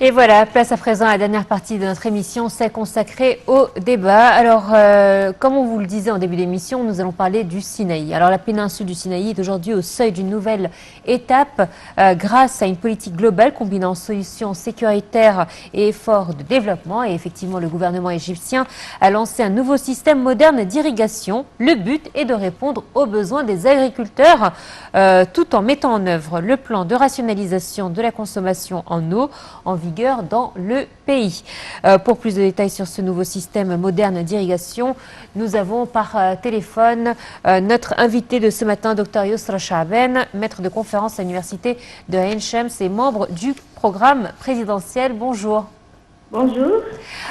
Et voilà, place à présent à la dernière partie de notre émission, celle consacrée au débat. Alors, comme on vous le disait en début d'émission, nous allons parler du Sinaï. Alors, la péninsule du Sinaï est aujourd'hui au seuil d'une nouvelle étape grâce à une politique globale combinant solutions sécuritaires et efforts de développement. Et effectivement, le gouvernement égyptien a lancé un nouveau système moderne d'irrigation. Le but est de répondre aux besoins des agriculteurs tout en mettant en œuvre le plan de rationalisation de la consommation en eau en vigueur dans le pays. Pour plus de détails sur ce nouveau système moderne d'irrigation, nous avons par téléphone notre invité de ce matin, Dr Yousra Chaaben, maître de conférence à l'université de Ain Shams et membre du programme présidentiel. Bonjour. Bonjour.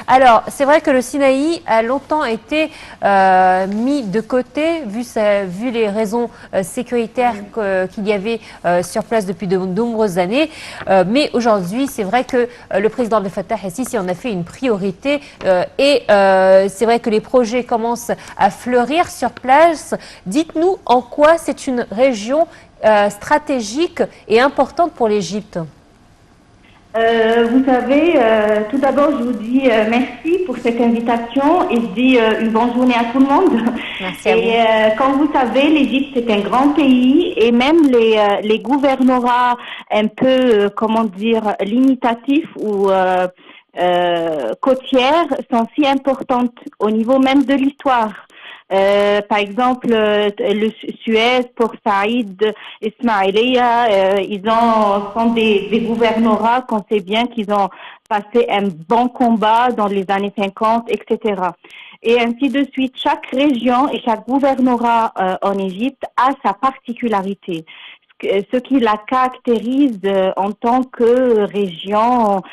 Alors, c'est vrai que le Sinaï a longtemps été mis de côté, vu les raisons sécuritaires qu'il y avait sur place depuis de nombreuses années. Mais aujourd'hui, c'est vrai que le président Abdel Fattah el-Sisi en a fait une priorité et c'est vrai que les projets commencent à fleurir sur place. Dites-nous en quoi c'est une région stratégique et importante pour l'Égypte. Vous savez, tout d'abord, je vous dis merci pour cette invitation et je dis une bonne journée à tout le monde. Merci à vous. Et comme vous savez, l'Égypte c'est un grand pays et même les gouvernorats un peu, comment dire, limitatifs ou côtières sont si importantes au niveau même de l'histoire. Par exemple, le Suez, Port Saïd, Ismaïlia, ils sont des gouvernorats qu'on sait bien qu'ils ont passé un bon combat dans les années 50, etc. Et ainsi de suite. Chaque région et chaque gouvernorat en Égypte a sa particularité. Ce qui la caractérise en tant que région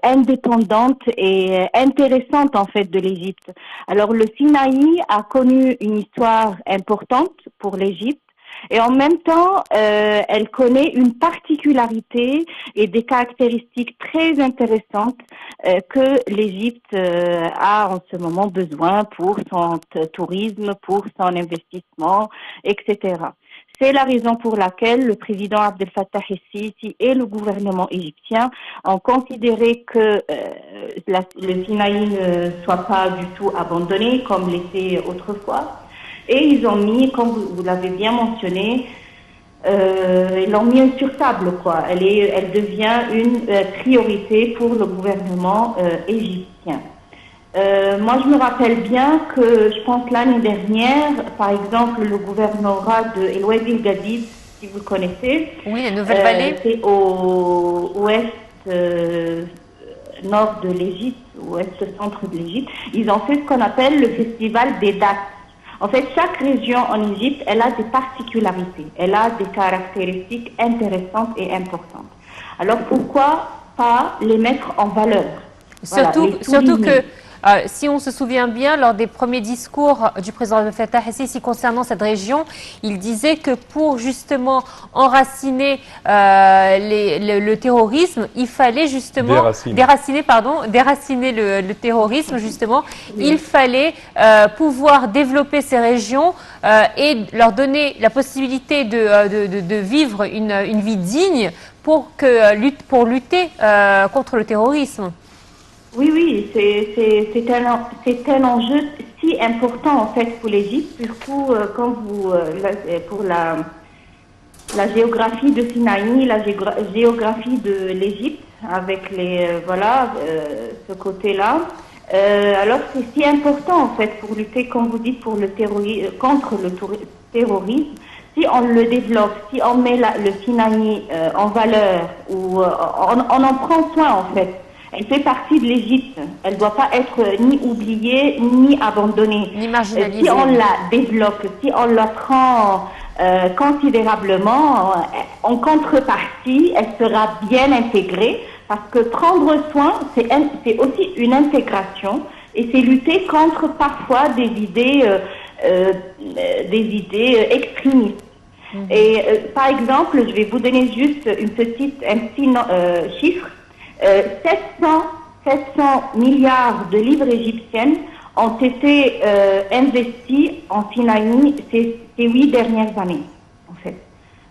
indépendante et intéressante en fait de l'Égypte. Alors le Sinaï a connu une histoire importante pour l'Égypte et en même temps elle connaît une particularité et des caractéristiques très intéressantes que l'Égypte a en ce moment besoin pour son tourisme, pour son investissement, etc. C'est la raison pour laquelle le président Abdel Fattah el-Sisi et le gouvernement égyptien ont considéré que le Sinaï ne soit pas du tout abandonné comme l'était autrefois. Et ils ont mis, comme vous l'avez bien mentionné, ils l'ont mis sur table, quoi. Elle devient une priorité pour le gouvernement égyptien. Moi, je me rappelle bien que, je pense l'année dernière, par exemple, le gouvernorat de El Wadi El Gadid, si vous le connaissez. Oui, la Nouvelle-Vallée. C'est au ouest nord de l'Égypte, ouest centre de l'Égypte. Ils ont fait ce qu'on appelle le festival des dates. En fait, chaque région en Égypte, elle a des particularités, elle a des caractéristiques intéressantes et importantes. Alors, pourquoi pas les mettre en valeur? Surtout que, si on se souvient bien, lors des premiers discours du président Abdel Fattah el-Sisi concernant cette région, il disait que pour justement enraciner le terrorisme, il fallait justement déraciner le terrorisme justement. Oui. Il fallait pouvoir développer ces régions et leur donner la possibilité de vivre une vie digne pour lutter contre le terrorisme. Oui, c'est un enjeu si important en fait pour l'Égypte, surtout pour la géographie de Sinaï, la géographie de l'Égypte, avec ce côté-là. Alors c'est si important en fait pour lutter, comme vous dites, contre le terrorisme. Si on le développe, si on met le Sinaï en valeur, ou on en prend soin en fait. Elle fait partie de l'Égypte. Elle ne doit pas être ni oubliée, ni abandonnée. Ni marginalisée. Si on la développe, si on la prend considérablement, en contrepartie, elle sera bien intégrée. Parce que prendre soin, c'est aussi une intégration. Et c'est lutter contre parfois des idées extrémistes. Et par exemple, je vais vous donner juste un petit chiffre. 700 milliards de livres égyptiennes ont été investis en Sinaï ces 8 dernières années, en fait.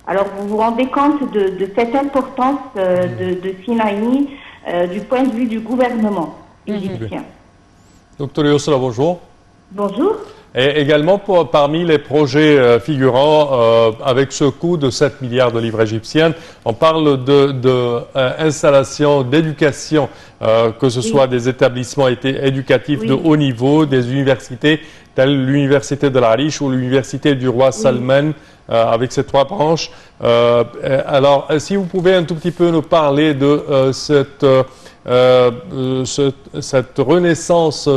Alors, vous vous rendez compte de cette importance de Sinaï du point de vue du gouvernement égyptien. Docteur Yousra, bonjour. Bonjour. Et également, parmi les projets figurants avec ce coût de 7 milliards de livres égyptiennes, on parle d'installation, d'éducation, que ce soit des établissements éducatifs de haut niveau, des universités, telles l'université de l'Arish ou l'université du roi Salman, avec ces 3 branches. Alors, si vous pouvez un tout petit peu nous parler de cette renaissance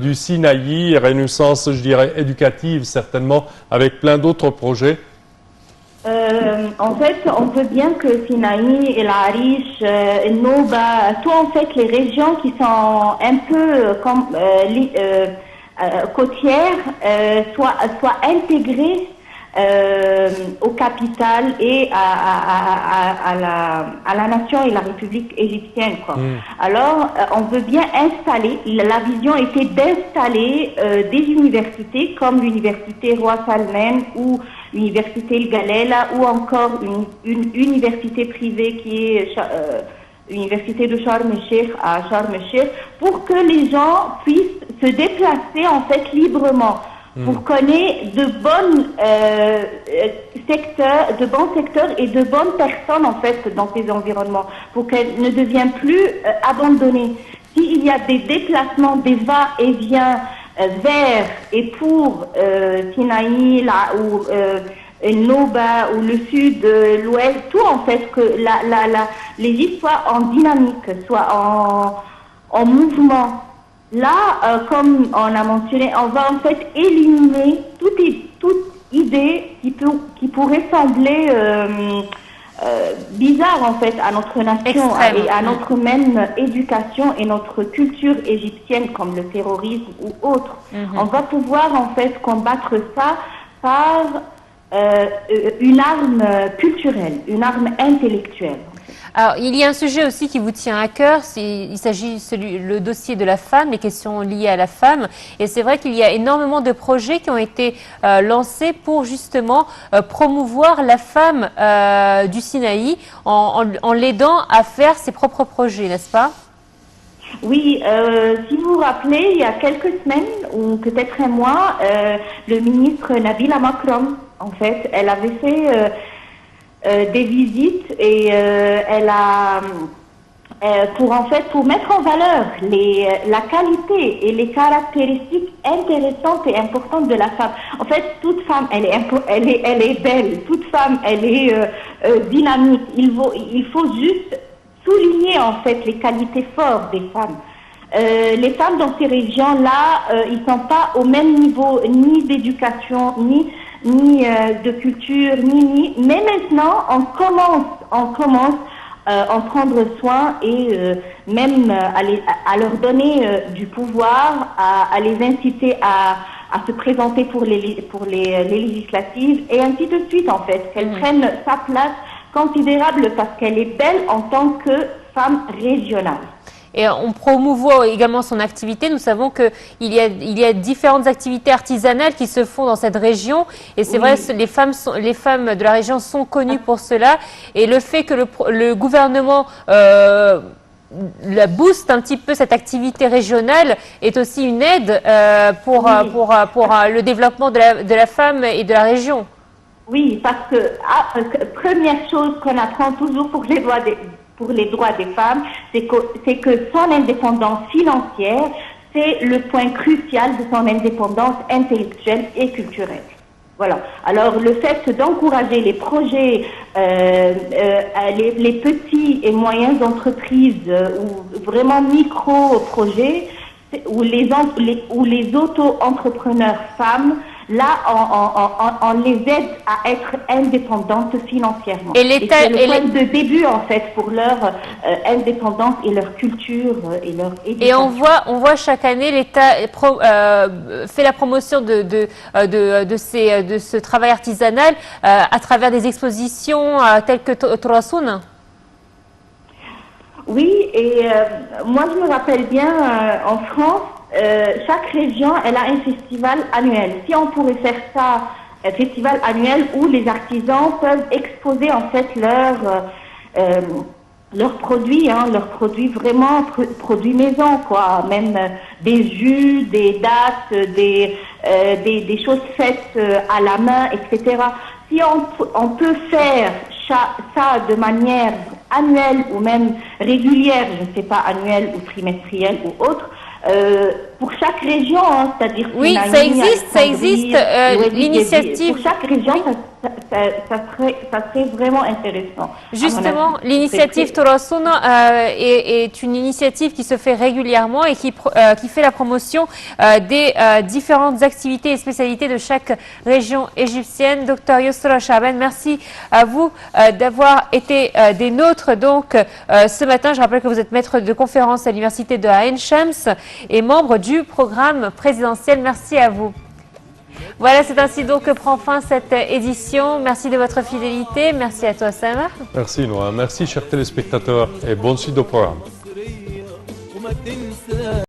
du Sinaï, renaissance, je dirais, éducative certainement, avec plein d'autres projets. En fait, on peut bien que Sinaï, El Arish, Nouba, tout en fait les régions qui sont un peu comme côtières soient intégrées aux capitales et à la nation et la République égyptienne, quoi. Alors, on veut bien installer, la vision était d'installer des universités comme l'université Roi Salman ou l'université El Galela ou encore une université privée qui est l'université de Sharm el-Sheikh à Sharm el-Sheikh, pour que les gens puissent se déplacer en fait librement. Pour connaître de bons secteurs et de bonnes personnes en fait dans ces environnements, pour qu'elles ne deviennent plus abandonnées. S'il y a des déplacements, des va-et-vient vers et pour Sinaï ou Nouba ou le sud, l'ouest, tout en fait, que l'Égypte soit en dynamique, soit en mouvement. Là, comme on a mentionné, on va en fait éliminer toute idée qui pourrait sembler bizarre en fait à notre nation et à notre même éducation et notre culture égyptienne comme le terrorisme ou autre. On va pouvoir en fait combattre ça par une arme culturelle, une arme intellectuelle. Alors, il y a un sujet aussi qui vous tient à cœur, il s'agit le dossier de la femme, les questions liées à la femme. Et c'est vrai qu'il y a énormément de projets qui ont été lancés pour justement promouvoir la femme du Sinaï en l'aidant à faire ses propres projets, n'est-ce pas? Oui, si vous vous rappelez, il y a quelques semaines ou peut-être un mois, le ministre Nabila Makram, en fait, elle avait fait des visites et elle a pour mettre en valeur la qualité et les caractéristiques intéressantes et importantes de la femme. En fait, toute femme, elle est belle. Toute femme, elle est dynamique. Il faut juste souligner en fait les qualités fortes des femmes. Les femmes dans ces régions-là, ils sont pas au même niveau ni d'éducation, ni de culture, mais maintenant on commence en prendre soin et même à leur donner du pouvoir, à les inciter à se présenter pour les législatives et ainsi de suite en fait, qu'elles prennent sa place considérable parce qu'elle est belle en tant que femme régionale. Et on promouvoit également son activité. Nous savons qu'il y a différentes activités artisanales qui se font dans cette région. Et c'est vrai, les femmes de la région sont connues pour cela. Et le fait que le gouvernement booste un petit peu cette activité régionale est aussi une aide pour le développement de la femme et de la région. Oui, parce que première chose qu'on apprend toujours pour les droits des femmes, c'est que son indépendance financière, c'est le point crucial de son indépendance intellectuelle et culturelle. Voilà. Alors, le fait d'encourager les projets, les petits et moyennes entreprises ou vraiment micro-projets, ou les auto-entrepreneurs femmes, là, on les aide à être indépendantes financièrement. Et l'État, c'est le point de début, en fait, pour leur indépendance et leur culture et leur éducation. Et on voit chaque année l'État fait la promotion de ce travail artisanal à travers des expositions telles que Torasoun. Oui, et moi je me rappelle bien, en France, chaque région, elle a un festival annuel. Si on pourrait faire ça, un leurs produits vraiment produits maison, quoi. Même des jus, des dattes, des choses faites à la main, etc. Si on peut faire ça de manière annuelle ou même régulière, je ne sais pas, annuelle ou trimestrielle ou autre, pour chaque région, hein, c'est-à-dire Oui, Sinaï, ça existe, l'initiative. Pour chaque région, ça serait vraiment intéressant. Justement, l'initiative Torosun est une initiative qui se fait régulièrement et qui fait la promotion des différentes activités et spécialités de chaque région égyptienne. Docteur Yusra Chaaban, merci à vous d'avoir été des nôtres donc ce matin. Je rappelle que vous êtes maître de conférence à l'université de Ain Shams et membre du programme présidentiel. Merci à vous. Voilà, c'est ainsi donc que prend fin cette édition. Merci de votre fidélité. Merci à toi, Samar. Merci, Noah. Merci, chers téléspectateurs, et bonne suite au programme.